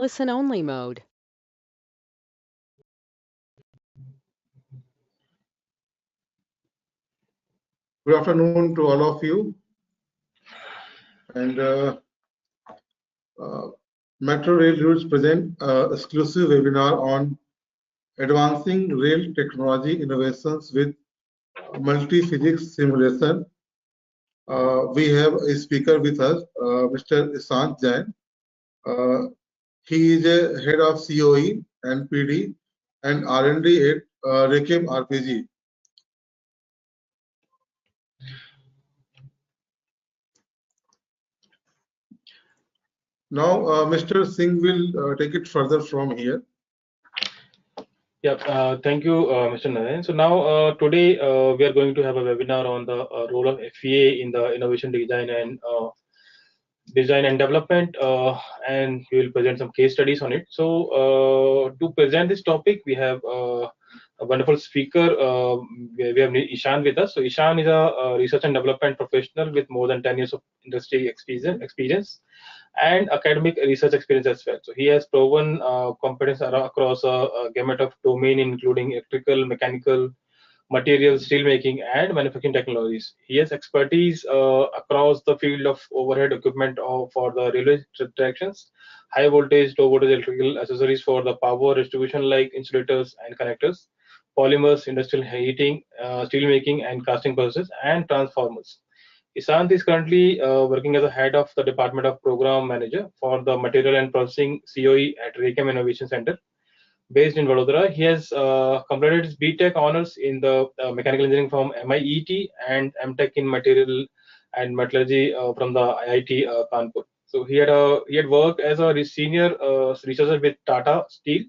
Listen-only mode. Good afternoon to all of you. And Metro Rail Routes present exclusive webinar on advancing rail technology innovations with multi-physics simulation. We have a speaker with us, Mr. Ishant Jain. He is a head of COE and PD and R&D at Raychem RPG. Now, Mr. Singh will take it further from here. Yeah, thank you, Mr. Narayan. So now today we are going to have a webinar on the role of FEA in the innovation design and development, and we will present some case studies on it. So to present this topic, we have a wonderful speaker. We have Ishant with us. So Ishant is a research and development professional with more than 10 years of industry experience and academic research experience as well. So he has proven competence across a gamut of domain, including electrical, mechanical, materials, steelmaking, and manufacturing technologies. He has expertise across the field of overhead equipment for the railway tractions, high voltage, low voltage electrical accessories for the power distribution like insulators and connectors, polymers, industrial heating, steelmaking and casting processes, and transformers. Ishant is currently working as a head of the Department of Program Manager for the Material and Processing COE at Raychem Innovation Center, based in Vadodara. He has completed his BTech honors in the mechanical engineering from MIET and MTech in material and metallurgy from the IIT Kanpur. So he had worked as a senior researcher with Tata Steel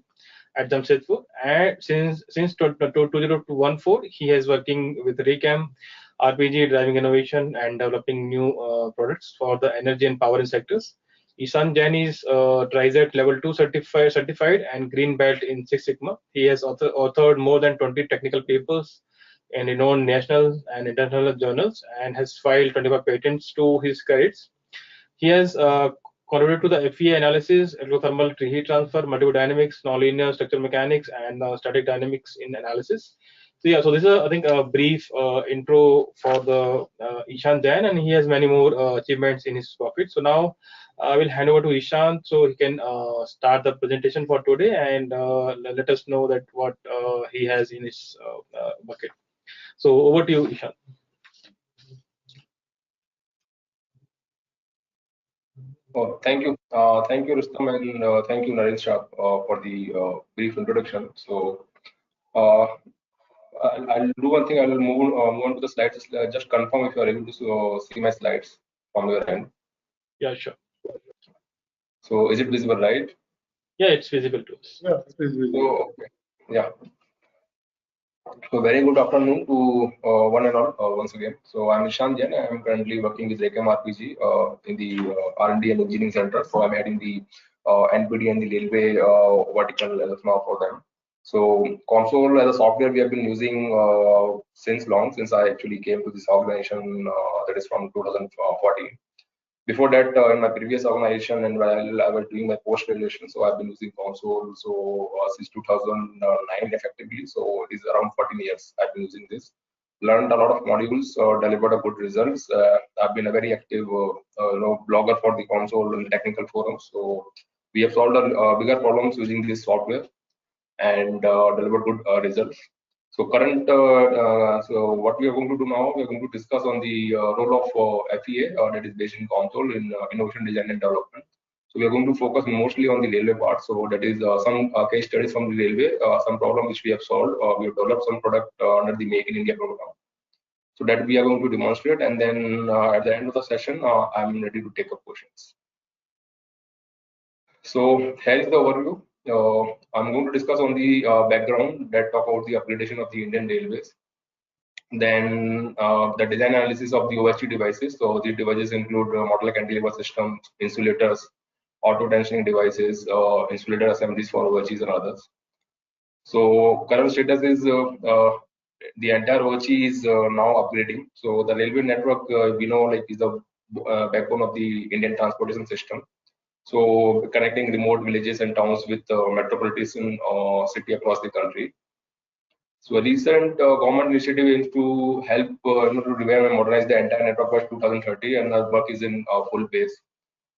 at Jamshedpur, and since 2014 he is working with Raychem RPG, driving innovation and developing new products for the energy and power sectors. Ishant Jain is TRIZET Level 2 certified and Green Belt in Six Sigma. He has authored more than 20 technical papers in renowned national and international journals and has filed 25 patents to his credits. He has contributed to the FEA analysis, electrothermal heat transfer, multiple dynamics, nonlinear structural mechanics, and static dynamics in analysis. So yeah, so this is I think a brief intro for the Ishant Jain, and he has many more achievements in his pocket. So now I will hand over to Ishant so he can start the presentation for today and let us know that what he has in his bucket. So over to you, Ishant. Oh, thank you, Rustam, and thank you, Narendra Shah, for the brief introduction. So I'll do one thing. I will move on to the slides. Just confirm if you are able to see my slides from your end. Yeah, sure. So is it visible, right? Yeah, it's visible to us. Yeah, it's visible. So, okay. Yeah. So very good afternoon to one and all once again. So I'm Ishant Jain. I'm currently working with Raychem RPG in the R&D and Engineering Center. So I'm heading the NPD and the railway vertical as of now for them. So COMSOL as a software we have been using since I actually came to this organization, that is from 2014. Before that, in my previous organization and while I was doing my post-graduation, so I've been using COMSOL since 2009 effectively. So it is around 14 years I've been using this. Learned a lot of modules, delivered a good results. I've been a very active blogger for the COMSOL and technical forums. So we have solved bigger problems using this software and delivered good results. So so what we are going to do now, we are going to discuss on the role of FEA that is based in COMSOL in innovation design and development. So we are going to focus mostly on the railway part. So that is some case studies from the railway, some problem which we have solved. We have developed some product under the Make in India program. So that we are going to demonstrate, and then at the end of the session, I'm ready to take up questions. So here is the overview. I'm going to discuss on the background that talk about the upgradation of the Indian Railways. Then the design analysis of the OST devices. So these devices include model cantilever systems, insulators, auto tensioning devices, insulator assemblies for OHEs and others. So current status is the entire OHE is now upgrading. So the railway network we know like is the backbone of the Indian transportation system. so connecting remote villages and towns with metropolitan city across the country. So a recent government initiative aims to help to revamp and modernize the entire network by 2030, and the work is in full pace.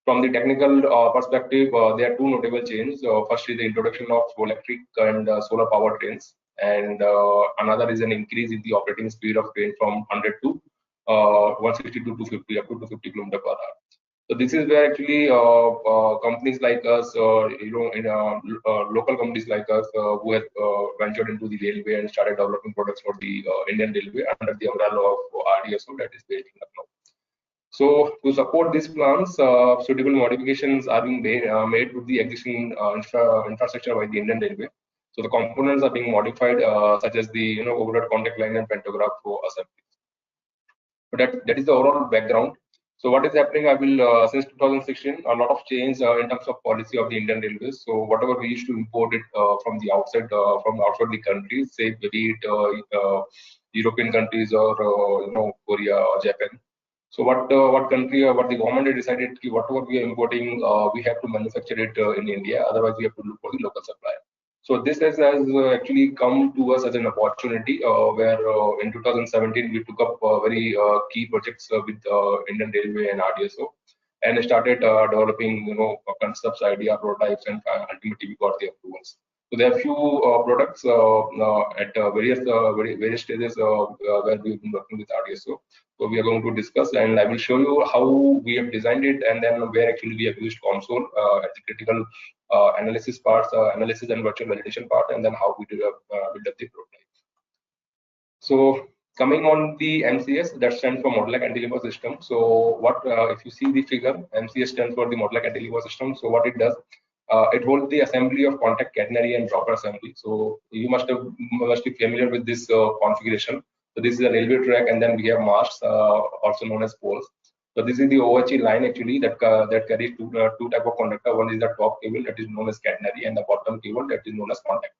From the technical perspective, there are two notable changes. Firstly, the introduction of electric and solar power trains, and another is an increase in the operating speed of train from 100 to 160 to 250 up to 250 km per hour. So this is where actually companies like us, local companies like us, who have ventured into the railway and started developing products for the Indian Railway under the umbrella of RDSO, that is based in Lucknow. So to support these plans, suitable modifications are being made to the existing infrastructure by the Indian Railway. So the components are being modified, such as the overhead contact line and pantograph for assembly. But that is the overall background. So what is happening? I will since 2016, a lot of change in terms of policy of the Indian Railways. So whatever we used to import it from the outside, the country, say be it European countries or Korea or Japan. So what the government decided, whatever we are importing, we have to manufacture it in India. Otherwise, we have to look for the local supplier. So this has actually come to us as an opportunity, where in 2017 we took up very key projects with Indian Railway and RDSO, and started developing concepts, idea, prototypes, and ultimately we got the approvals. So there are few products at various stages where we've been working with RDSO. So we are going to discuss, and I will show you how we have designed it, and then where actually we have used COMSOL at the critical analysis parts, analysis and virtual validation part, and then how we build up the prototype. So coming on the MCS, that stands for Model Cantilever System. So what if you see the figure, MCS stands for the Model Cantilever System. So what it does, it holds the assembly of contact, catenary, and dropper assembly. So you must be familiar with this configuration. So this is a railway track, and then we have masts, also known as poles. So this is the OHE line actually that carries two type of conductor. One is the top cable, that is known as catenary, and the bottom cable, that is known as contact.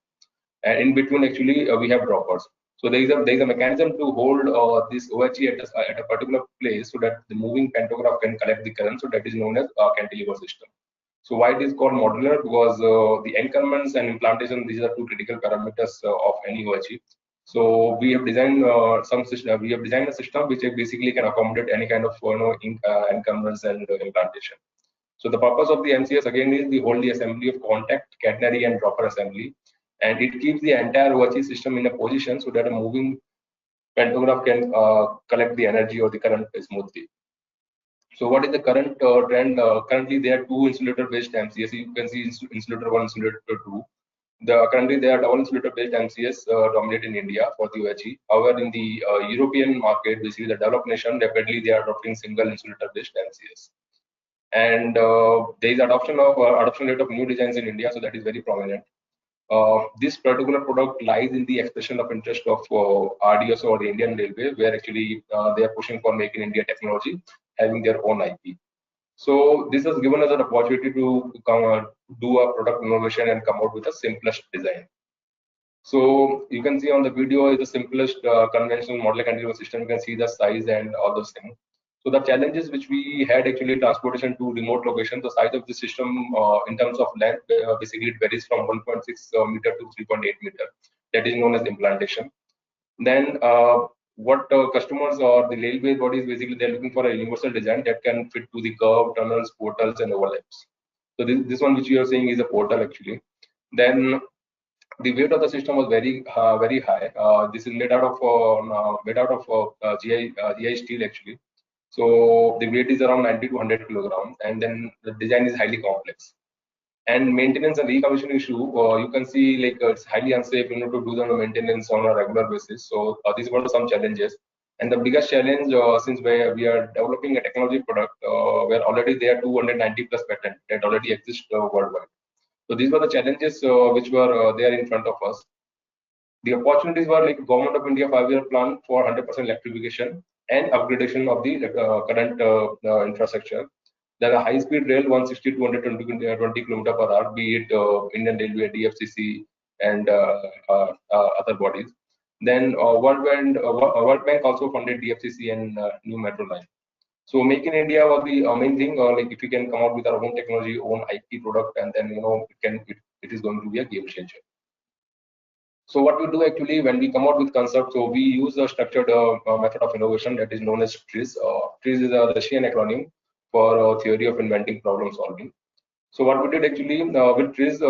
And in between actually we have droppers. So there is a mechanism to hold this OHE at a particular place so that the moving pantograph can collect the current. So that is known as cantilever system. So why it is called modular? Because the encurrents and implantation, these are two critical parameters of any OHE. So we have designed some system. We have designed a system which basically can accommodate any kind of encurrents and implantation. So the purpose of the MCS again is the hold the assembly of contact, catenary, and dropper assembly, and it keeps the entire OHE system in a position so that a moving pantograph can collect the energy or the current smoothly. So what is the current trend? Currently, there are two insulator-based MCS. You can see insulator 1, insulator 2. Currently, there are double insulator-based MCS dominate in India for the OHE. However, in the European market, basically the developed nation, rapidly they are adopting single insulator-based MCS. And there is adoption rate of new designs in India, so that is very prominent. This particular product lies in the expression of interest of RDSO or the Indian Railway, where actually they are pushing for Make in India technology, having their own IP. So this has given us an opportunity to do a product innovation and come out with the simplest design. So you can see on the video is the simplest conventional model cantilever system. You can see the size and all those things. So the challenges which we had actually transportation to remote location, the size of the system in terms of length, basically it varies from 1.6 meter to 3.8 meter. That is known as implantation. Then what customers or the railway bodies, basically they're looking for a universal design that can fit to the curve, tunnels, portals, and overlaps. So this one which you are seeing is a portal actually. Then the weight of the system was very high. This is made out of GI steel actually. So the weight is around 90 to 100 kilograms, and then the design is highly complex. And maintenance and recommissioning issue, you can see like it's highly unsafe, to do the maintenance on a regular basis. So these were some challenges. And the biggest challenge, since we are developing a technology product where already there are 290 plus patents that already exist worldwide. So these were the challenges which were there in front of us. The opportunities were like Government of India 5-year plan for 100% electrification and upgradation of the current infrastructure. Then a high-speed rail 160 to 120 km per hour, be it Indian Railway, DFCC, and other bodies. Then World Bank also funded DFCC and new metro line. So Make in India was the main thing. Like if we can come out with our own technology, own IP product, and then it is going to be a game changer. So what we do actually when we come out with concept, so we use a structured method of innovation that is known as TRIZ. TRIZ is a Russian acronym for theory of inventing problem solving. So what we did actually with TRIZ,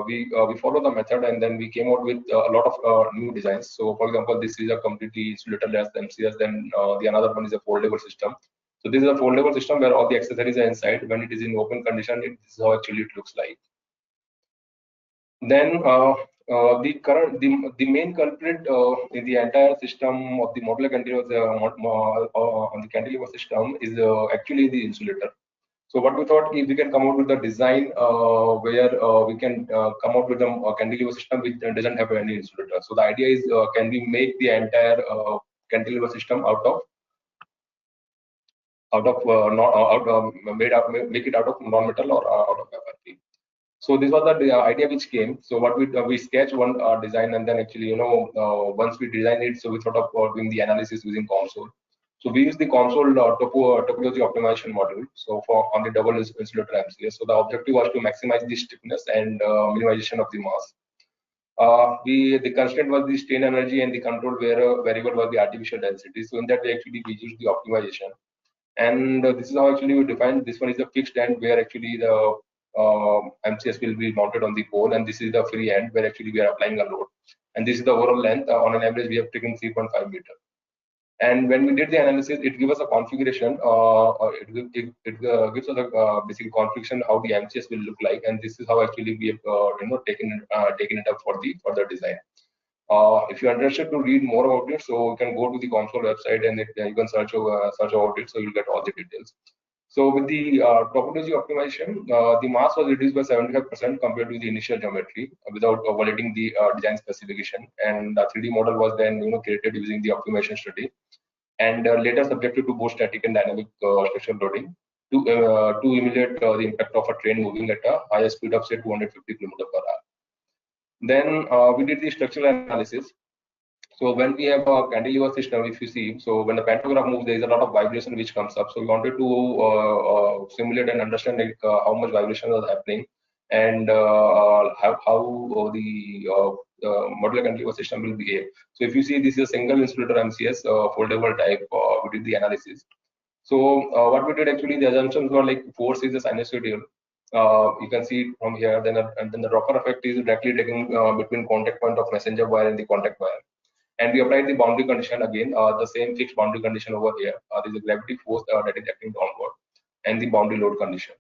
we follow the method and then we came out with a lot of new designs. So for example, this is a completely insulator-less MCS. Then the another one is a foldable system. So this is a foldable system where all the accessories are inside. When it is in open condition, this is how actually it looks like. Then the main culprit in the entire system of the modular cantilever on the cantilever system is actually the insulator. So what we thought, if we can come out with a design where we can come out with a cantilever system which doesn't have any insulator. So the idea is, can we make the entire cantilever system make it out of non-metal or out of FRP. So this was the idea which came. So what we sketched one design, and then actually once we design it, so we thought of doing the analysis using COMSOL. So we use the COMSOL topology optimization module. So on the double insulator MCS. So the objective was to maximize the stiffness and minimization of the mass. The constraint was the strain energy, and the control variable was the artificial density. So in that way, actually we used the optimization. And this is how actually we define this one is a fixed end where actually the MCS will be mounted on the pole, and this is the free end where actually we are applying a load. And this is the overall length. On an average, we have taken 3.5 meters. And when we did the analysis, it gives us a configuration. It gives us a basic configuration how the MCS will look like, and this is how actually we have taken it up for the design. If you're interested to read more about it, so you can go to the COMSOL website and you can search about it, so you'll get all the details. So with the topology optimization, the mass was reduced by 75% compared to the initial geometry without violating the design specification. And the 3D model was then created using the optimization study, and later subjected to both static and dynamic structural loading to emulate the impact of a train moving at a higher speed of say 250 km/h. Then we did the structural analysis. So when we have a cantilever system, if you see, so when the pantograph moves, there is a lot of vibration which comes up. So we wanted to simulate and understand like how much vibration was happening, and how the modular cantilever system will behave. So if you see, this is a single insulator MCS foldable type. We did the analysis. So what we did actually, the assumptions were like force is a sinusoidal. You can see it from here. And then the dropper effect is directly taken between contact point of messenger wire and the contact wire. And we applied the boundary condition again, the same fixed boundary condition over here. There is a gravity force that is acting downward, and the boundary load condition.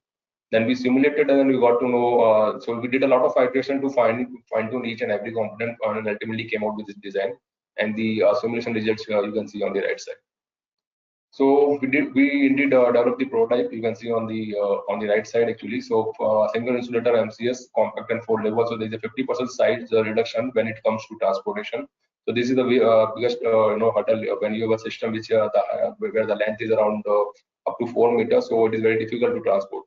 Then we simulated, and then we got to know. So we did a lot of iteration to fine tune each and every component, and ultimately came out with this design. And the simulation results you can see on the right side. So we indeed developed the prototype. You can see on the right side actually. So single insulator MCS, compact and foldable. So there is a 50% size reduction when it comes to transportation. So this is the biggest hurdle when you have a system which where the length is around up to 4 meters. So it is very difficult to transport.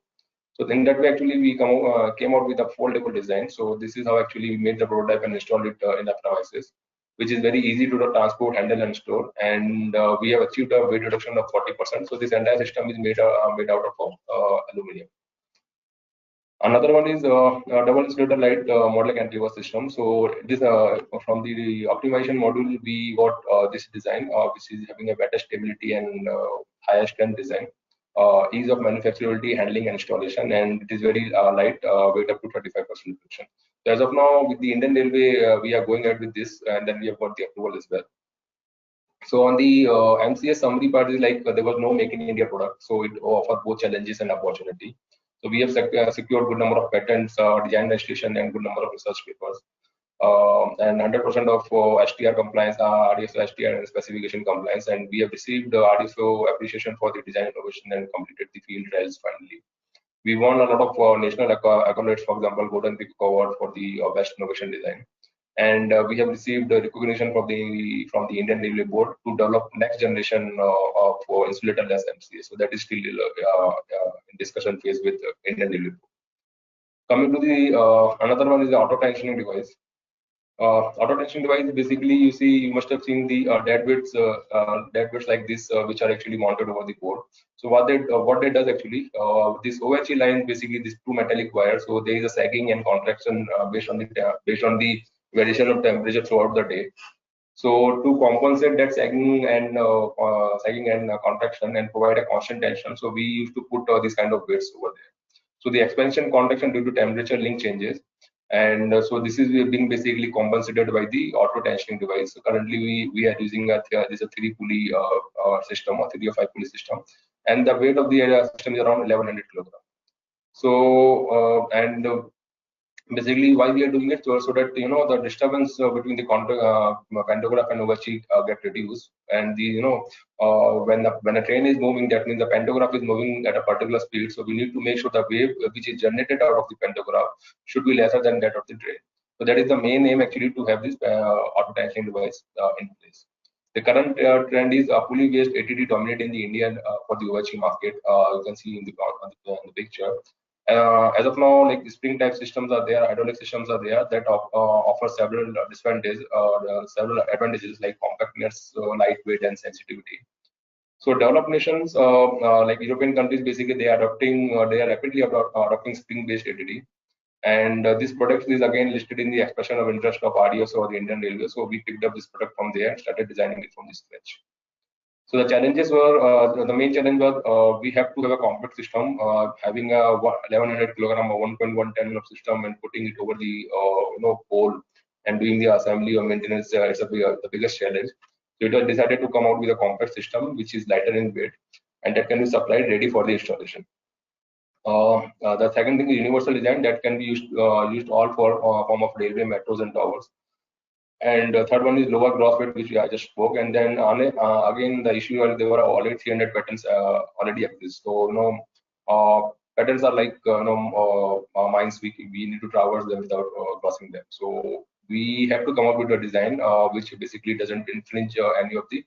So in that way, actually, we came out with a foldable design. So this is how actually we made the prototype and installed it in the premises, which is very easy to transport, handle, and store. And we have achieved a weight reduction of 40%. So this entire system is made out of aluminum. Another one is double insulator light modular cantilever system. So this from the optimization module, we got this design, which is having a better stability and higher strength design, ease of manufacturability, handling, and installation, and it is very light, weight up to 35% reduction. So as of now, with the Indian Railway, we are going ahead with this, and then we have got the approval as well. So on the MCS summary part is like there was no Make in India product, so it offered both challenges and opportunity. So we have secured good number of patents, design registration, and good number of research papers, and 100% of STR compliance, RDSO STR and specification compliance, and we have received RDSO appreciation for the design innovation and completed the field trials finally. We won a lot of national accolades, for example, Golden Peak Award for the best innovation design. And we have received recognition from the Indian Railway Board to develop next generation of insulator-less MCA. So that is still in discussion phase with Indian Railway Board. Coming to the another one is the auto tensioning device. Auto tensioning device, basically, you must have seen the dead weights like this, which are actually mounted over the board. So what they does actually, this OHE line, basically these two metallic wires. So there is a sagging and contraction based on the variation of temperature throughout the day. So to compensate that sagging and contraction and provide a constant tension, so we used to put this kind of weights over there. So the expansion contraction due to temperature link changes, and so this is being basically compensated by the auto tensioning device. So currently we are using this a 3-pulley system or 3 or 5 pulley system, and the weight of the system is around 1100 kilogram. So basically why we are doing it, so that the disturbance between the pantograph and oversheet get reduced, and the when a train is moving, that means the pantograph is moving at a particular speed, so we need to make sure the wave which is generated out of the pantograph should be lesser than that of the train. So that is the main aim actually, to have this auto tensioning device in place. The current trend is pulley based ATD dominate in the Indian for the oversheet market. You can see in the picture. As of now, like spring type systems are there, hydraulic systems are there that offer several disadvantages, several advantages like compactness, lightweight, and sensitivity. So developed nations like European countries, basically they are rapidly adopting spring-based ATD. And this product is again listed in the expression of interest of RDS or the Indian Railways. So we picked up this product from there and started designing it from the scratch. So the challenges were, the main challenge was we have to have a compact system, having a 1100 kilogram or 1.1 ton of system and putting it over the pole and doing the assembly or maintenance. It's the biggest challenge. So it was decided to come out with a compact system which is lighter in weight and that can be supplied ready for the installation. The second thing is universal design that can be used all for form of railway, metros, and towers. And third one is lower gross weight, which I just spoke. And then again, the issue was there were already 300 patents already exist. So patents are like mines. We need to traverse them without crossing them. So we have to come up with a design which basically doesn't infringe any of the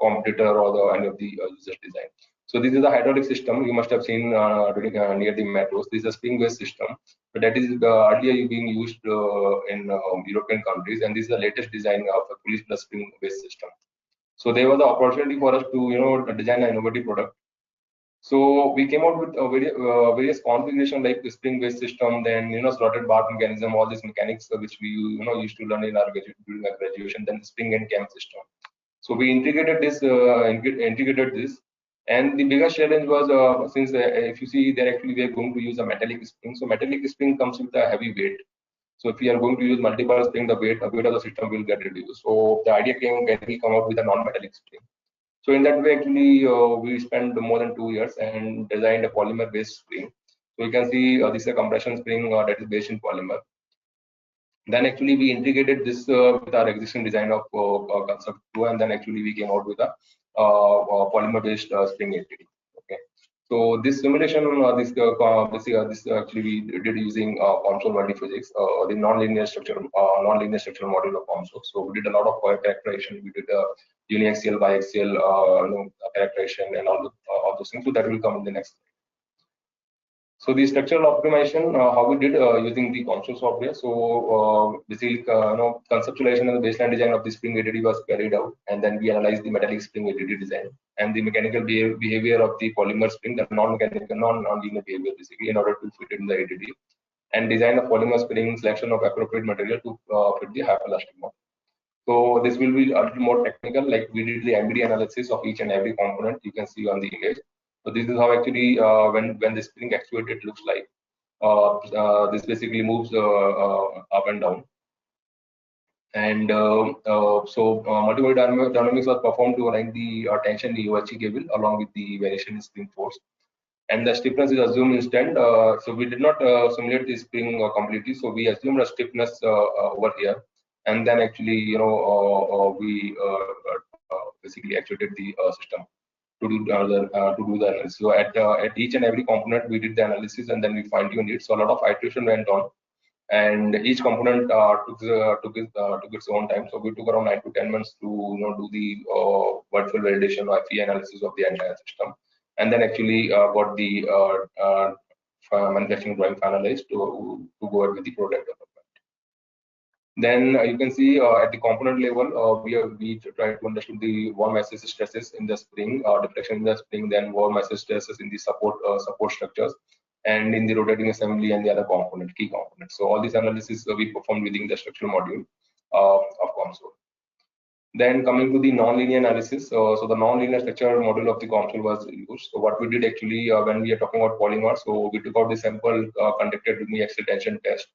competitor or any of the user's design. So this is a hydraulic system you must have seen near the metros. This is a spring-based system. So that is earlier being used in European countries, and this is the latest design of a pulley plus spring-based system. So there was the opportunity for us to design an innovative product. So we came out with various configuration like the spring-based system, then slotted bar mechanism, all these mechanics which we used to learn in our during our graduation, then the spring and cam system. So we integrated this. And the biggest challenge was since if you see there actually we are going to use a metallic spring. So metallic spring comes with a heavy weight. So if we are going to use multiple spring, the weight of the system will get reduced. So the idea can we come up with a non-metallic spring. So in that way actually we spent more than 2 years and designed a polymer-based spring. So you can see this is a compression spring that is based in polymer. Then actually we integrated this with our existing design of concept 2, and then actually we came out with a polymer-based spring ATD. Okay, so this simulation, this actually we did using COMSOL Multiphysics, the non-linear structure model of COMSOL. So we did a lot of characterization. We did uniaxial, biaxial, characterization, and all those things. So that will come in the next slide. So the structural optimization, how we did using the COMSOL software. So basically, conceptualization and the baseline design of the spring ATD was carried out, and then we analyzed the metallic spring ATD design and the mechanical behavior of the polymer spring, the non-mechanical, non-linear behavior, basically, in order to fit it in the ATD, and design of polymer spring, selection of appropriate material to fit the hyperelastic model. So this will be a little more technical. Like we did the MBD analysis of each and every component you can see on the image. So this is how actually when the spring actuated looks like. This basically moves up and down. And so multiple dynamics was performed to align the tension in the UHE cable along with the variation in spring force. And the stiffness is assumed instant. So we did not simulate the spring completely. So we assumed a stiffness over here, and then actually we basically actuated the system to do the analysis. So at each and every component we did the analysis, and then we fine-tuned it. So a lot of iteration went on, and each component took its own time. So we took around 9 to 10 months to do the virtual validation or FE analysis of the entire system, and then actually got the manufacturing drawing finalized to go ahead with the product development. Then you can see at the component level, we try to understand the wall masses stresses in the spring, deflection in the spring, then wall masses stresses in the support structures, and in the rotating assembly and the other key components. So all these analysis we performed within the structural module of COMSOL. Then coming to the nonlinear analysis, so the nonlinear structure module of the COMSOL was used. So what we did actually when we are talking about polymers, so we took out the sample conducted with the axial tension test,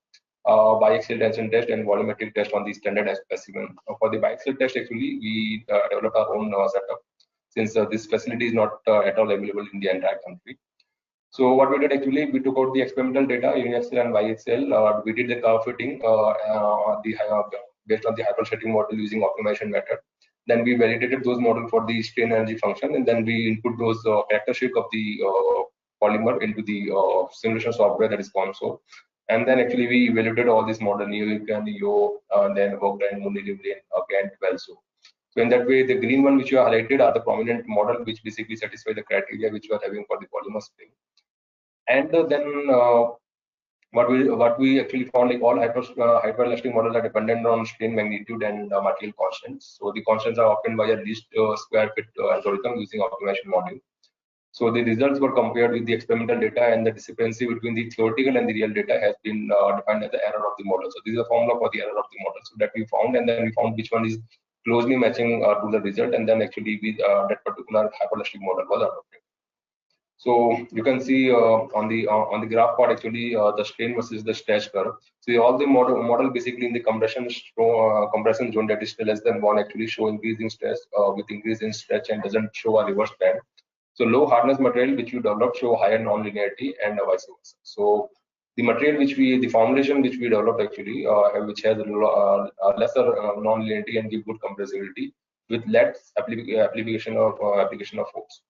biaxial tension test, and volumetric test on the standard specimen. For the biaxial test, actually we developed our own setup, since this facility is not at all available in the entire country. So what we did actually, we took out the experimental data, uniaxial and biaxial. We did the curve fitting based on the hyperstatic model using optimization method. Then we validated those models for the strain energy function, and then we input those characteristic of the polymer into the simulation software, that is COMSOL. And then actually we evaluated all these models, NeoEuclid, Yo, then Vogtland, Munirivlin, Gantt, Welso. So in that way, the green one which you have highlighted are the prominent model which basically satisfy the criteria which you are having for the polymer spring. And then what we actually found, like all hyperelastic models are dependent on strain magnitude and material constants. So the constants are obtained by a least square fit algorithm using optimization module. So the results were compared with the experimental data, and the discrepancy between the theoretical and the real data has been defined as the error of the model. So this is a formula for the error of the model. So that we found, and then we found which one is closely matching to the result, and then actually with that particular hyperelastic model was adopted. So you can see on the graph part actually the strain versus the stretch curve. So all the model basically in the compression zone that is less than 1 actually show increasing stress with increase in stretch, and doesn't show a reverse trend. So low hardness material which you develop show higher non-linearity, and vice versa. So the material the formulation which we developed actually which has lesser non-linearity and give good compressibility with less application of force.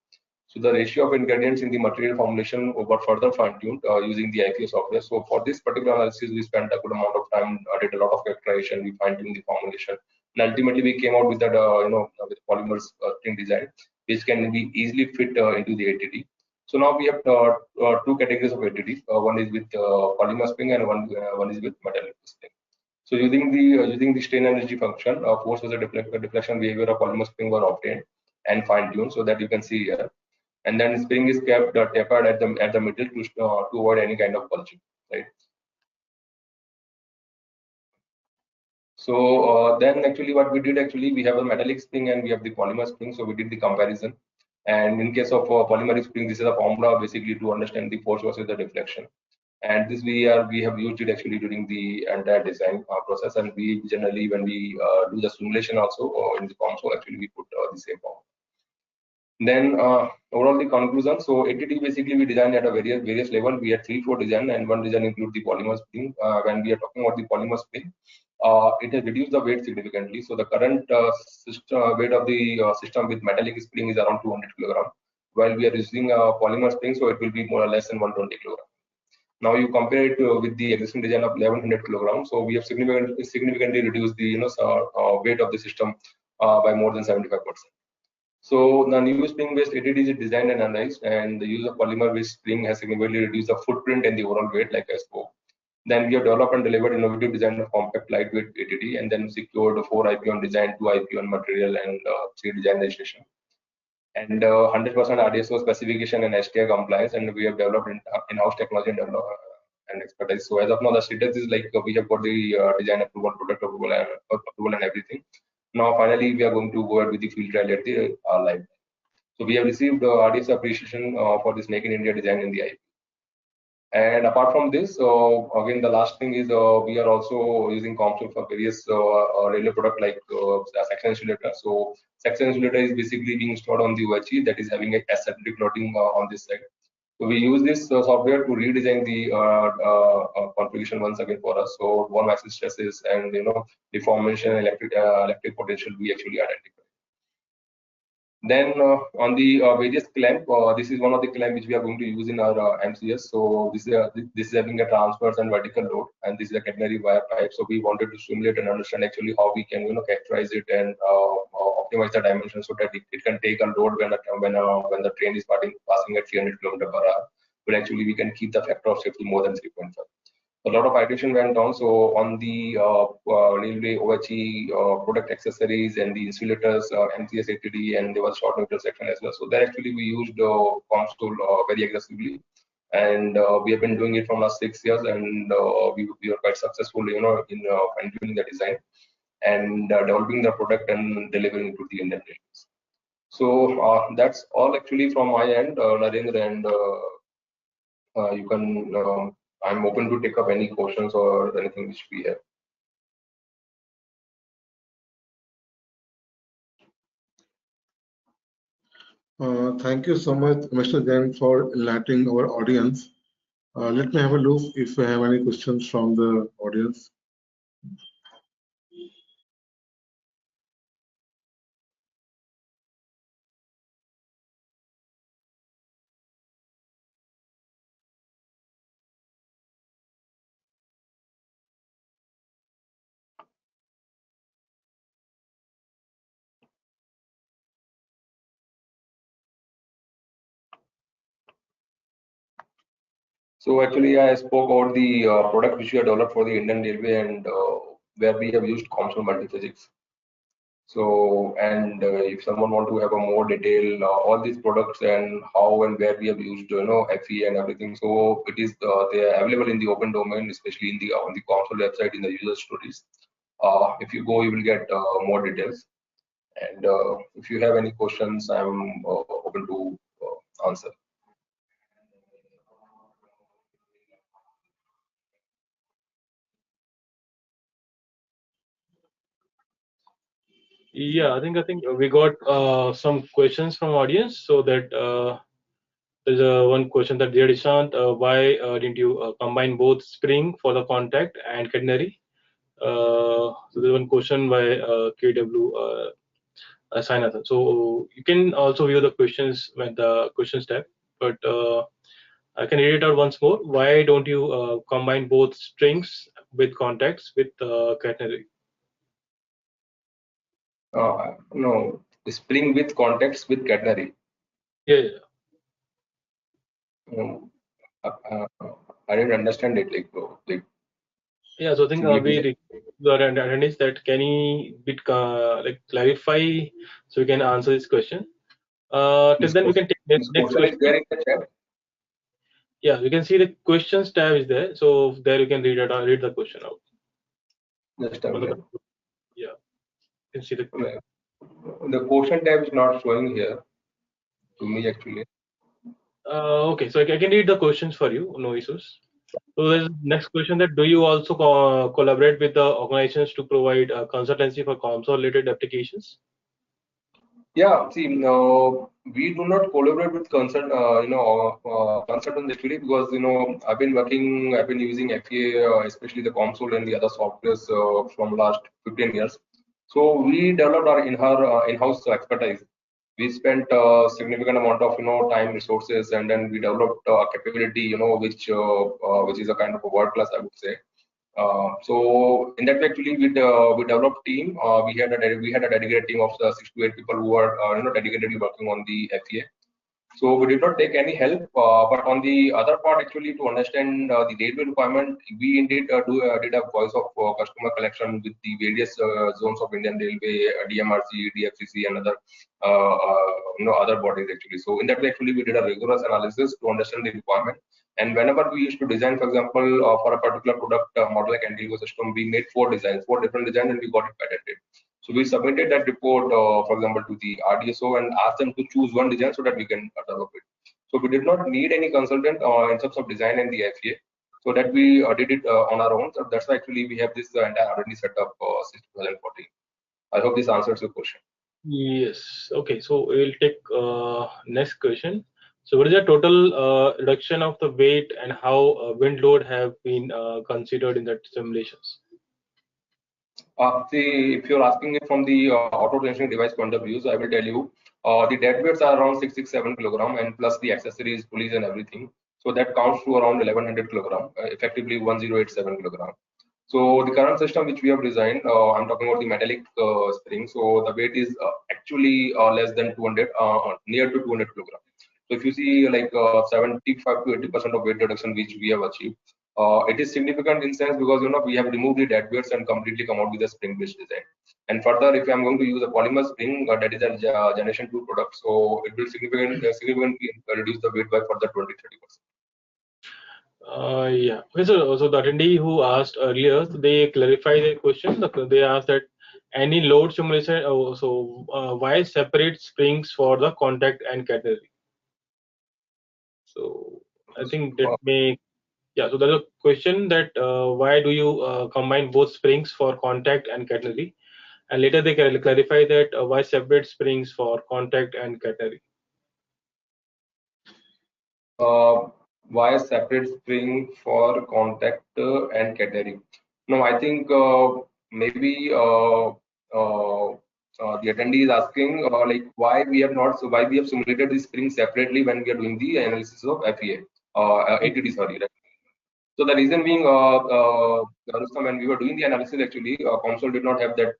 So the ratio of ingredients in the material formulation got further fine-tuned using the IPO software. So for this particular analysis, we spent a good amount of time, did a lot of characterization, we fine-tuned the formulation, and ultimately we came out with that, with polymers spring design, which can be easily fit into the ATD. So now we have two categories of ATD. One is with polymer spring, and one is with metallic spring. So using the strain energy function, force versus deflection behavior of polymer spring were obtained and fine-tuned, so that you can see here. And then spring is kept tapered at the middle to avoid any kind of bulging, right? So then actually what we did actually, we have a metallic spring and we have the polymer spring. So we did the comparison. And in case of polymeric spring, this is a formula basically to understand the force versus the deflection. And this we have used it actually during the entire design process. And we generally, when we do the simulation also in the COMSOL, actually we put the same formula. Then overall the conclusion. So ATD basically we designed at a various level. We had 3-4 design, and one design include the polymer spring. When we are talking about the polymer spring, it has reduced the weight significantly. So the current weight of the system with metallic spring is around 200 kg, while we are using a polymer spring, so it will be more or less than 120 kg. Now you compare it with the existing design of 1100 kg, so we have significantly reduced the weight of the system by more than 75%. So the new spring-based ATD is designed and analyzed, and the use of polymer-based spring has significantly reduced the footprint and the overall weight, like I spoke. Then we have developed and delivered innovative design of compact lightweight ATD, and then secured 4 IP on design, 2 IP on material, and 3 design registration. And 100% RDSO specification and STI compliance, and we have developed in-house technology and expertise. So as of now, the status is like we have got the design approval, product approval, and everything. Now, finally, we are going to go ahead with the field trial at the live. So we have received RDS appreciation for this Make in India design in the IP. And apart from this, again, the last thing is we are also using COMSOL for various railway product like section insulator. So section insulator is basically being installed on the OHE that is having a asymmetric loading on this side. So we use this software to redesign the configuration once again for us. So one axis stresses and deformation, electric potential we actually identify. Then on the various clamp, this is one of the clamp which we are going to use in our MCS. So this is having a transverse and vertical load, and this is a catenary wire pipe. So we wanted to simulate and understand actually how we can characterize it and optimize the dimension so that it can take a load when the train is passing at 300 km/h. But actually we can keep the factor of safety more than 3.5. a lot of iteration went on. So on the railway OHE product accessories and the insulators, MCS ATD, and there was short neutral section as well. So there actually we used COMSOL very aggressively, and we have been doing it from last 6 years, and we are quite successful, in fine-tuning the design and developing the product and delivering it to the Indian Railways. So that's all actually from my end, Narendra, and you can. I'm open to take up any questions or anything which we have. Thank you so much, Mr. Jain, for enlightening our audience. Let me have a look if we have any questions from the audience. So actually, I spoke about the product which we have developed for the Indian Railway, and where we have used COMSOL Multiphysics. So, and if someone want to have a more detail, all these products and how and where we have used, FE and everything. So it is they are available in the open domain, especially in the on the COMSOL website in the user stories. If you go, you will get more details. And if you have any questions, I'm open to answer. Yeah, I think we got some questions from audience. So that there's one question that, dear Ishant, why didn't you combine both spring for the contact and catenary? So there's one question by KW Sainathan. So you can also view the questions with the questions tab, but I can read it out once more. Why don't you combine both strings with contacts with catenary? No, spring with contacts with catenary. Yeah. I didn't understand it. Yeah, so I think we attendees that can he clarify so we can answer this question. Till then we can take next question. Is there in the chat? Yeah, you can see the questions tab is there. So there you can read the question out. Just a minute. Yeah, you can see the question tab is not showing here to me actually. Okay, so I can read the questions for you, no issues. So there's next question that, do you also collaborate with the organizations to provide consultancy for COMSOL related applications? Yeah, see, we do not collaborate with consultants actually, because I've been using FEA, especially the COMSOL and the other softwares from last 15 years. So we developed our in-house expertise. We spent a significant amount of time, resources, and then we developed a capability which is a kind of a world class, I would say. So in that way, actually, we developed team. We had a dedicated team of 6 to 8 people who are dedicatedly working on the FEA. So we did not take any help, but on the other part, actually, to understand the railway requirement, we indeed did a voice of customer collection with the various zones of Indian Railway, DMRC, DFCC, and other other bodies actually. So in that way, actually, we did a rigorous analysis to understand the requirement. And whenever we used to design, for example, for a particular product model like Antigo system, we made 4 different designs, and we got it patented. So we submitted that report, for example, to the RDSO and asked them to choose one design so that we can develop it. So we did not need any consultant in terms of design and the FEA, so that we did it on our own. So that's why actually we have this entire R&D setup since 2014. I hope this answers your question. Yes. Okay. So we'll take next question. So what is the total reduction of the weight and how wind load have been considered in that simulations? See, if you're asking it from the auto tensioning device point of view, so I will tell you the dead weights are around 667 kilogram, and plus the accessories, pulleys, and everything. So that counts to around 1100 kilogram, effectively 1087 kilogram. So the current system which we have designed, I'm talking about the metallic spring. So the weight is actually less than 200, near to 200 kilogram. So if you see like 75 to 80% of weight reduction which we have achieved. It is significant in sense because we have removed the dead weights and completely come out with a spring-based design. And further, if I'm going to use a polymer spring, that is a generation 2 product, so it will significantly reduce the weight by further 20-30%. Yeah. Okay, so the attendee who asked earlier, they clarify their question. They asked that any load simulation. Why separate springs for the contact and catenary? So I think that may. Yeah. So there's a question that why do you combine both springs for contact and catenary? And later they clarify that why separate springs for contact and catenary. Why separate spring for contact and catenary? No, I think maybe the attendee is asking like why we have simulated the spring separately when we are doing the analysis of FEA, ATD, sorry. Right? So the reason being, Rustam, when we were doing the analysis, actually, COMSOL did not have that.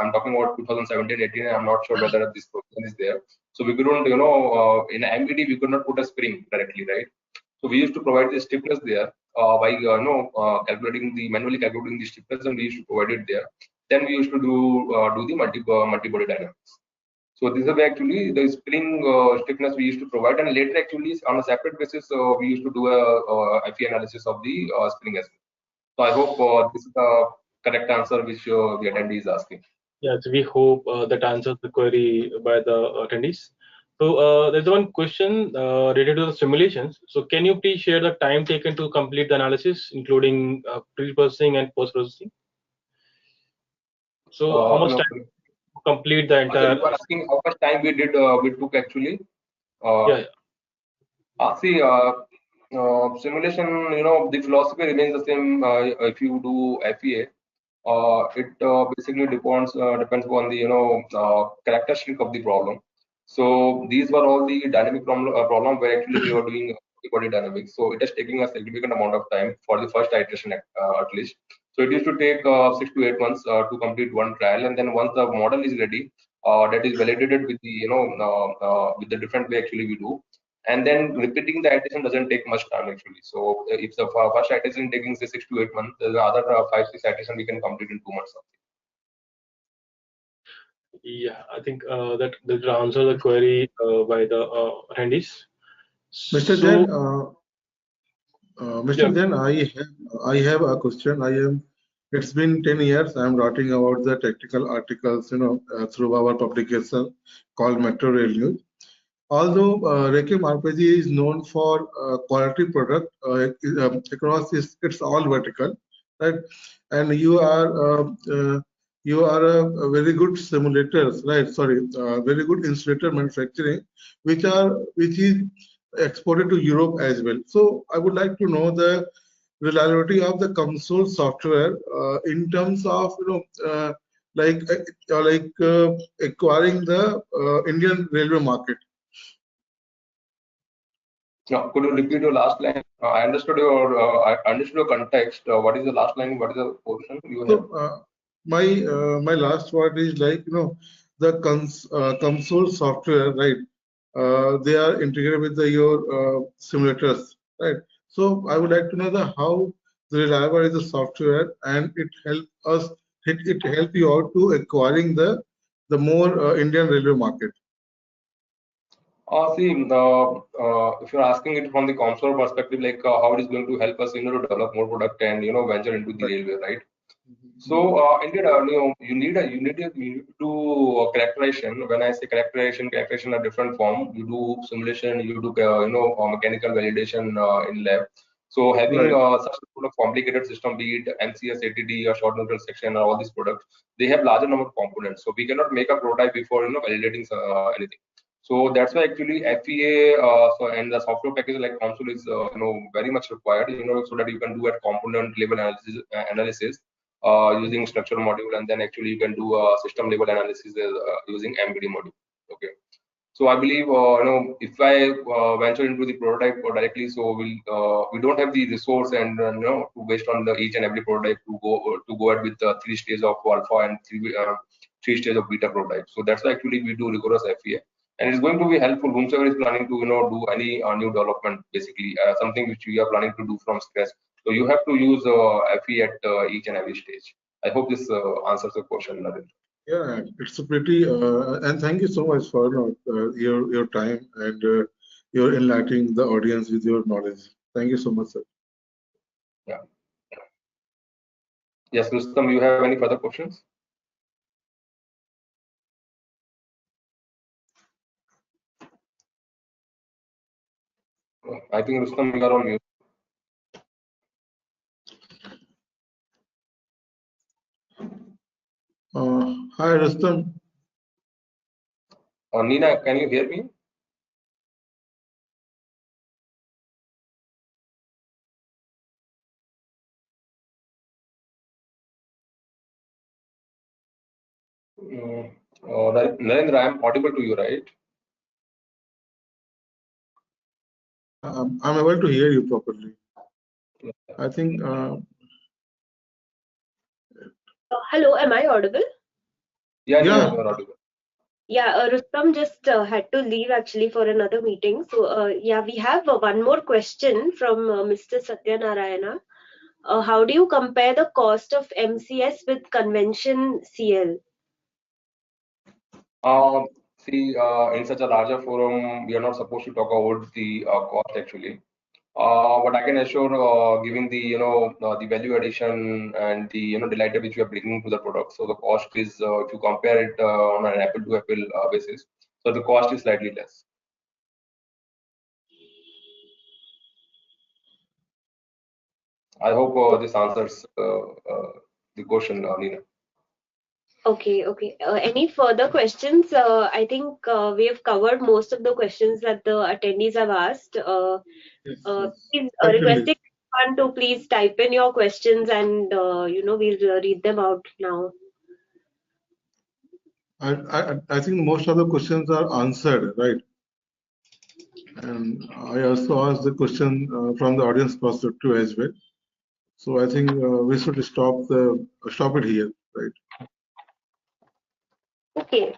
I'm talking about 2017-18, and I'm not sure whether this provision is there. So we couldn't, in MBD, we could not put a spring directly, right? So we used to provide the stiffness there by, manually calculating the stiffness, and we used to provide it there. Then we used to do the multi-body dynamics. So this is actually the spring stiffness we used to provide, and later actually on a separate basis we used to do a FE analysis of the spring as well. So I hope this is the correct answer which the attendee is asking. Yes, we hope that answers the query by the attendees. So there's one question related to the simulations. So can you please share the time taken to complete the analysis, including pre-processing and post-processing? So how much time to complete the entire? You are asking how much time we took actually. Yeah. See, simulation, the philosophy remains the same. If you do FEA, it basically depends upon the characteristic of the problem. So these were all the dynamic problem where actually we were doing body dynamics. So it is taking a significant amount of time for the first iteration at least. So it used to take 6 to 8 months to complete one trial, and then once the model is ready, that is validated with the with the different way actually we do. And then repeating the iteration doesn't take much time actually. So if the first iteration taking say 6 to 8 months, the other 5-6 iteration we can complete in 2 months. Yeah, I think that will answer the query by the attendees. Mr. Jain, Mr. Jain, I have a question. It's been 10 years. I'm writing about the technical articles, through our publication called Metro Rail News. Although Raychem RPG is known for quality product across it's all vertical, right? And you are a very good simulators, right? Sorry, very good insulator manufacturing, which is exported to Europe as well. So I would like to know the reliability of the COMSOL software in terms of acquiring the Indian railway market. No, could you repeat your last line? I understood your context. What is the last line? What is the portion you have? So, my last word is the COMSOL software, right? They are integrated with your simulators, right? So I would like to know how the reliable is the software, and it help you out to acquiring the more Indian railway market. See, if you're asking it from the COMSOL perspective, like how it is going to help us, to develop more product and venture into the railway, right? So indeed, you need to do characterization. When I say characterization a different form. You do simulation, you do mechanical validation in lab. So having such a sort of complicated system, be it MCS, ATD, or short neutral section, or all these products, they have larger number of components. So we cannot make a prototype before validating anything. So that's why actually FEA and the software package like COMSOL is very much required, so that you can do at component level analysis using structural module, and then actually you can do a system level analysis using MBD module. Okay. So I believe if I venture into the prototype directly, so we don't have the resource and to based on each and every prototype to go ahead with 3 stages of alpha and 3 stages of beta prototype. So that's why actually we do rigorous FEA. And it's going to be helpful whomsoever is planning to do any new development, basically something which we are planning to do from scratch. So you have to use FE at each and every stage. I hope this answers the question, Narendra. Yeah, it's a pretty and thank you so much for your time and your enlightening the audience with your knowledge. Thank you so much, sir. Yeah. Yes, Rustam, you have any further questions? I think Rustam, you are on mute. Hi, Rustam. Nina, can you hear me? Narendra, I am audible to you, right? I'm able to hear you properly. I think. Hello, am I audible? Yeah, Yeah. Nina, you are audible. Yeah, Rustam just had to leave actually for another meeting. So, yeah, we have one more question from Mr. Satyanarayana. How do you compare the cost of MCS with convention CL? See, in such a larger forum, we are not supposed to talk about the cost actually. But I can assure, giving the the value addition and the delight which we are bringing to the product. So the cost is, if you compare it on an apple-to-apple basis, so the cost is slightly less. I hope this answers the question, Nina. Okay, okay. Any further questions? I think we have covered most of the questions that the attendees have asked. Please requesting everyone to please type in your questions and we'll read them out now. I think most of the questions are answered, right? And I also asked the question from the audience perspective as well. So I think we should stop it here, right? Okay.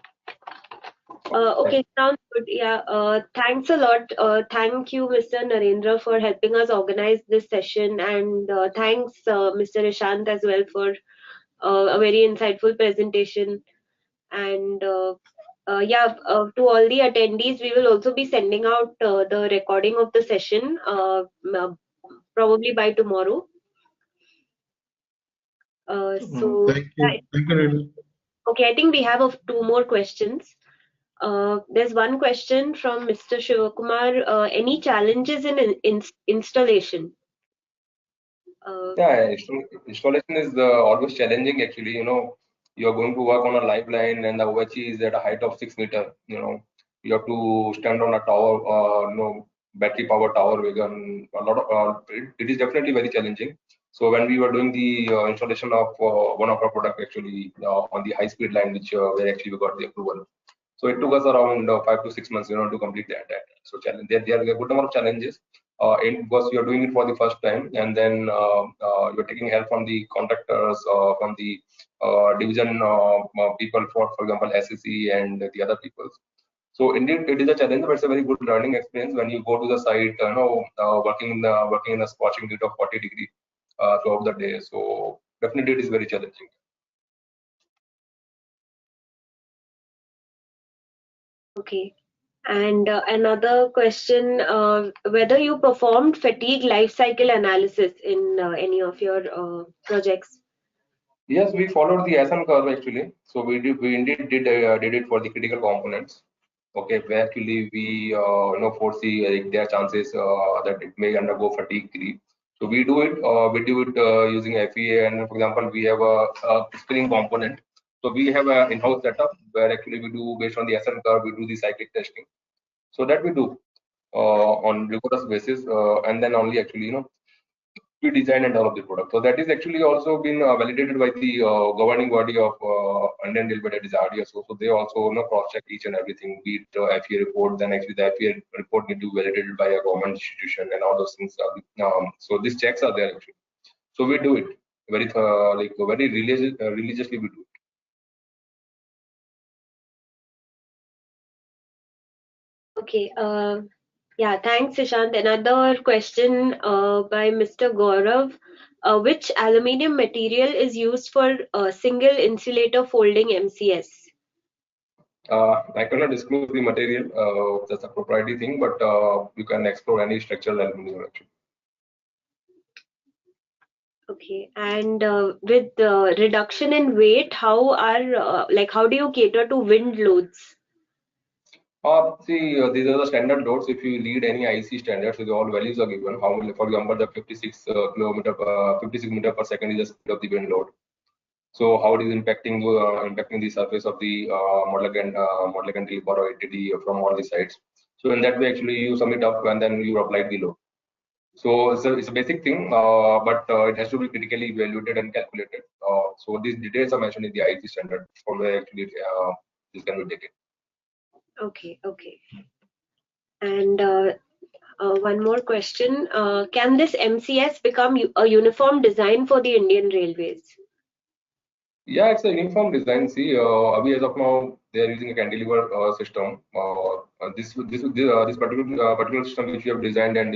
Okay, sounds good. Yeah. Thanks a lot. Thank you, Mr. Narendra, for helping us organize this session, and thanks, Mr. Ishant, as well for a very insightful presentation. And yeah, to all the attendees, we will also be sending out the recording of the session probably by tomorrow. So Thank you. Thank you, Nina. okay, I think we have two more questions. There's one question from Mr. Shivakumar. Any challenges in installation? Yeah, installation is always challenging actually. You are going to work on a live line and the OHE is at a height of 6 meters. You have to stand on a tower, battery power tower wagon. It is definitely very challenging. So when we were doing the installation of one of our product actually on the high speed line, which where actually we got the approval. So it took us around 5 to 6 months, to complete that. So challenge there are a good number of challenges. Because you're doing it for the first time, and then you're taking help from the contractors, from the division people, for example, SEC and the other people. So indeed, it is a challenge, but it's a very good learning experience when you go to the site, working in a scorching heat of 40 degrees throughout the day. So definitely, it is very challenging. Okay. And another question, whether you performed fatigue life cycle analysis in any of your projects? Yes, we followed the SM curve actually. So we indeed did it for the critical components. Okay, where actually we foresee there are chances that it may undergo fatigue creep. So we do it. Using FEA, and for example, we have a spinning component. So we have an in-house setup where actually we do, based on the SM curve, we do the cyclic testing. So that we do on rigorous basis, and then only actually we design and develop the product. So that is actually also been validated by the governing body of Indian Railway, that is RDSO. So they also cross-check each and everything, be it FEA report, then actually the FEA report need to be validated by a government institution and all those things. So these checks are there actually. So we do it very very religiously we do it. Okay. Yeah, thanks, Ishant. Another question by Mr. Gaurav. Which aluminium material is used for single insulator folding MCS? I cannot disclose the material, that's a proprietary thing, but you can explore any structural aluminum actually. Okay, and with reduction in weight, how do you cater to wind loads? See, these are the standard loads. If you read any IC standards, so all values are given. How many, for example, the 56 56 meter per second is the speed of the wind load. So how it is impacting the surface of the model cantilever or ATD from all the sides. So in that way, actually, you sum it up and then you apply the load. So it's a basic thing, but it has to be critically evaluated and calculated. So these details are mentioned in the IC standard for where actually this can be taken. Okay, okay. And one more question. Can this MCS become a uniform design for the Indian Railways? Yeah, it's a uniform design. See, as of now, they are using a cantilever system. This particular system which we have designed and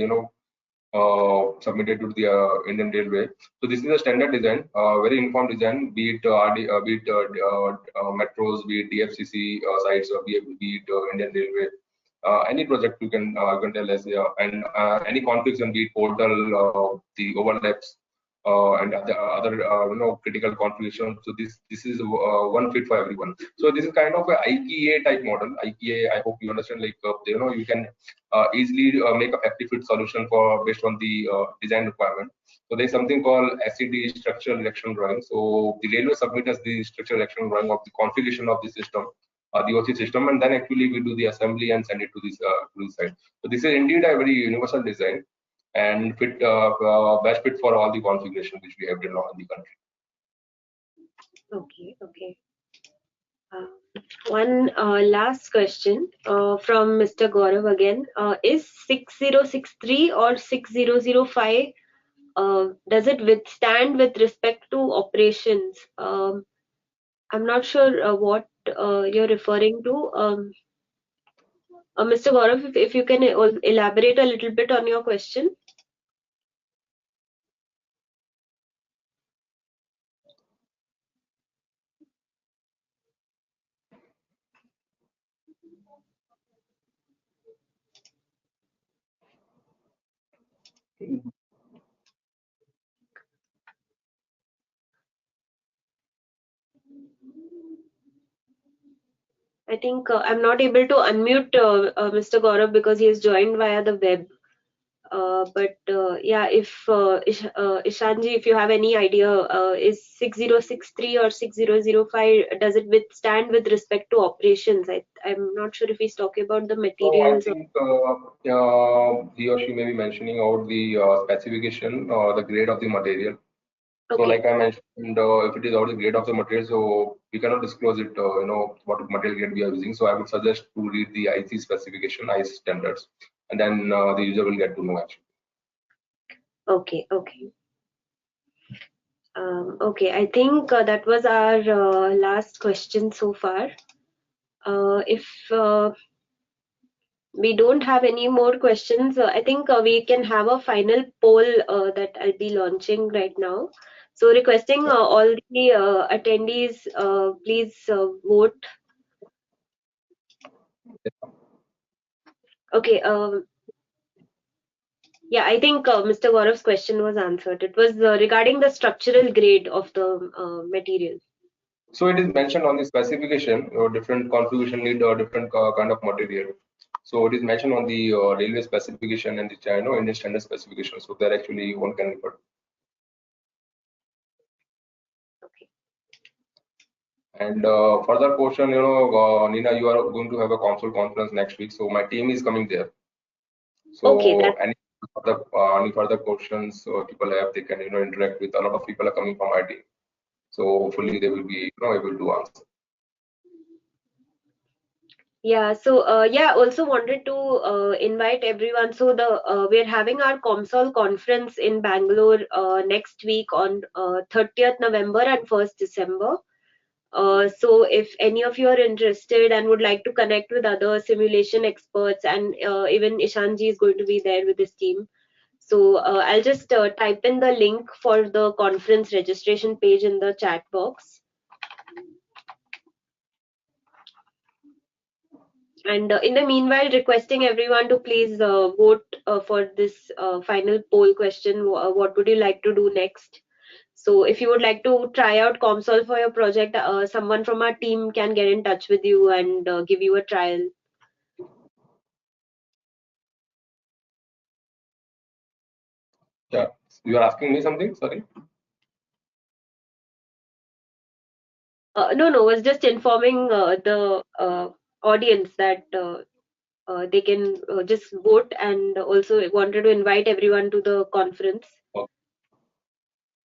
submitted to the Indian Railway. So this is a standard design, very uniform design. Be it metros, be it DFCC sites, or be it Indian Railway. Any project you can tell us, yeah, and any conflicts and be it portal, the overlaps, and other critical configurations. So this is one fit for everyone. So this is kind of a IKA type model. IKA, I hope you understand. Like you can easily make a factory fit solution for based on the design requirement. So there's something called SED, structural erection drawing. So the railway submit us the structural erection drawing of the configuration of the system, the OC system, and then actually we do the assembly and send it to this side. So this is indeed a very universal design and best fit for all the configuration which we have in the country. Okay, okay. One last question from Mr. Gaurav again. Is 6063 or 6005, does it withstand with respect to operations? I'm not sure what you're referring to. Mr. Gaurav, if you can elaborate a little bit on your question. I think I'm not able to unmute Mr. Gaurav because he is joined via the web. Yeah, if Ishanji, if you have any idea, is 6063 or 6005, does it withstand with respect to operations? I'm not sure if he's talking about the So I materials. think he or she may be mentioning out the specification or the grade of the material. So Okay. like I mentioned, if it is out the grade of the material, so we cannot disclose it, what material grade we are using. So I would suggest to read the IC specification, IC standards, and then the user will get to know actually. Okay, okay. Okay, I think that was our last question so far. If we don't have any more questions, I think we can have a final poll that I'll be launching right now. So requesting all the attendees, please vote. Okay. Yeah, I think Mr. Gaurav's question was answered. It was regarding the structural grade of the material. So it is mentioned on the specification, different configuration need different kind of material. So it is mentioned on the railway specification and the Indian standard specification. So there actually one can refer. Okay. And further question, Nina, you are going to have a COMSOL conference next week. So my team is coming there. So Okay, any further questions people have, they can interact with. A lot of people are coming from my team. So hopefully they will be able to answer. yeah, so yeah, also wanted to invite everyone. So we're having our COMSOL conference in Bangalore next week on 30th November and 1st December. So if any of you are interested and would like to connect with other simulation experts, and even Ishant Ji is going to be there with his team. So I'll just type in the link for the conference registration page in the chat box. And in the meanwhile, requesting everyone to please vote for this final poll question. What would you like to do next? So if you would like to try out COMSOL for your project, someone from our team can get in touch with you and give you a trial. Yeah, you are asking me something, sorry. No, I was just informing the audience that they can just vote, and also wanted to invite everyone to the conference. Okay.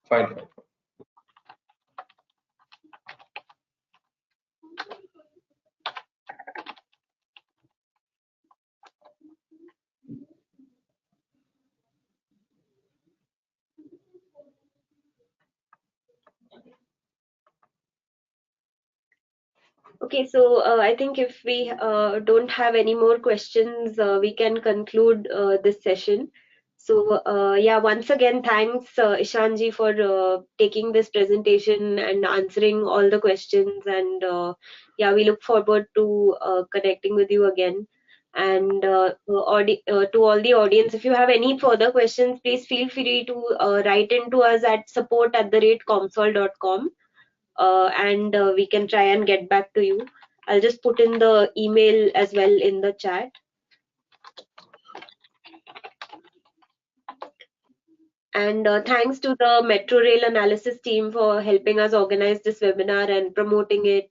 Fine. Okay, so I think if we don't have any more questions, we can conclude this session. So yeah, once again, thanks Ishanji for taking this presentation and answering all the questions. And yeah, we look forward to connecting with you again. And to all the audience, if you have any further questions, please feel free to write into us at support@comsol.com. And we can try and get back to you. I'll just put in the email as well in the chat. And thanks to the Metro Rail Analysis team for helping us organize this webinar and promoting it.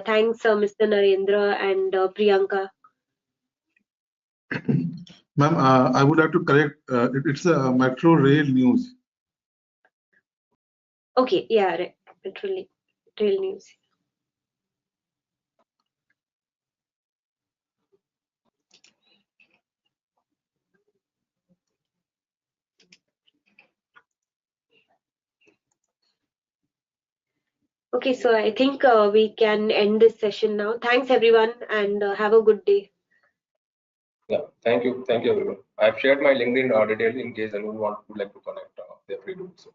Thanks, Mr. Narendra and Priyanka. Ma'am, I would like to correct. It's a Metro Rail News. Okay, yeah, right. Metro Rail News. Okay, so I think we can end this session now. Thanks, everyone, and have a good day. Yeah, thank you everyone. I've shared my LinkedIn details in case anyone would like to connect. They're free to do so.